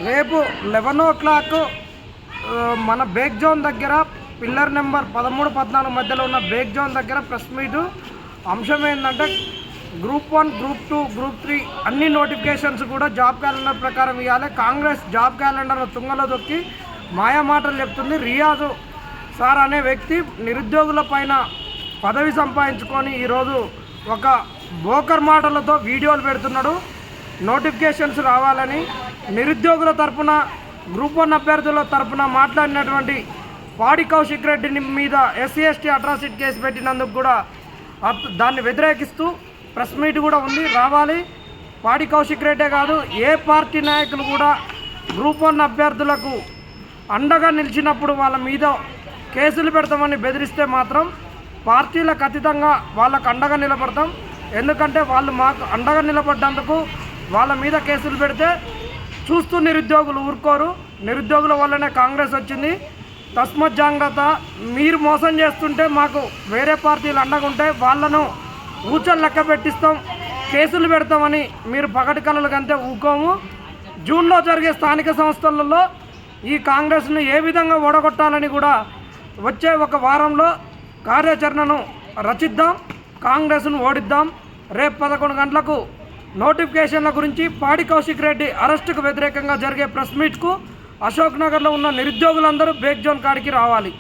రేపు 11 మన bake zone దగ్గర పిల్లర్ నెంబర్ 13, 14 మధ్యలో ఉన్న బేక్ జోన్ దగ్గర ప్రెస్ మీటు. అంశం ఏంటంటే గ్రూప్ 1, గ్రూప్ 2, గ్రూప్ 3 అన్ని నోటిఫికేషన్స్ కూడా జాబ్ క్యాలెండర్ ప్రకారం ఇవ్వాలి. కాంగ్రెస్ జాబ్ క్యాలెండర్ తుంగలో దొక్కి మాయమాటలు చెప్తుంది. రియాజు సార్ అనే వ్యక్తి నిరుద్యోగుల పైన పదవి సంపాదించుకొని ఈరోజు ఒక బోకర్ మాటలతో వీడియోలు పెడుతున్నాడు. నోటిఫికేషన్స్ రావాలని నిరుద్యోగుల తరపున గ్రూప్ 1 అభ్యర్థుల తరపున మాట్లాడినటువంటి పాడి కౌశిక్ రెడ్డిని మీద SC ST అట్రాసిటీ కేసు పెట్టినందుకు కూడా దాన్ని వ్యతిరేకిస్తూ ప్రెస్ మీట్ కూడా ఉంది. రావాలి. పాడి కౌశిక్ రెడ్డే కాదు, ఏ పార్టీ నాయకులు కూడా గ్రూప్ 1 అభ్యర్థులకు అండగా నిలిచినప్పుడు వాళ్ళ మీద కేసులు పెడతామని బెదిరిస్తే మాత్రం పార్టీలకు అతీతంగా వాళ్ళకు అండగా నిలబడతాం. ఎందుకంటే వాళ్ళు మాకు అండగా నిలబడ్డందుకు వాళ్ళ మీద కేసులు పెడితే చూస్తూ నిరుద్యోగులు ఊరుకోరు. నిరుద్యోగుల వల్లనే కాంగ్రెస్ వచ్చింది. తస్మత్ జాగ్రత్త. మీరు మోసం చేస్తుంటే మాకు వేరే పార్టీలు అండగా ఉంటే వాళ్ళను ఊచలు లెక్క పెట్టిస్తాం, కేసులు పెడతామని మీరు పగటి కళలు కంటే ఊకోము. జూన్లో జరిగే స్థానిక సంస్థలలో ఈ కాంగ్రెస్ను ఏ విధంగా ఓడగొట్టాలని కూడా వచ్చే ఒక వారంలో కార్యాచరణను రచిద్దాం. కాంగ్రెస్ను ఓడిద్దాం. రేపు 11 గంటలకు నోటిఫికేషన్ల గురించి పాడి కౌశిక్ రెడ్డి అరెస్టుకు వ్యతిరేకంగా జరిగే ప్రెస్ మీట్కు అశోక్ నగర్లో ఉన్న నిరుద్యోగులందరూ బేక్ జోన్ కాడికి రావాలి.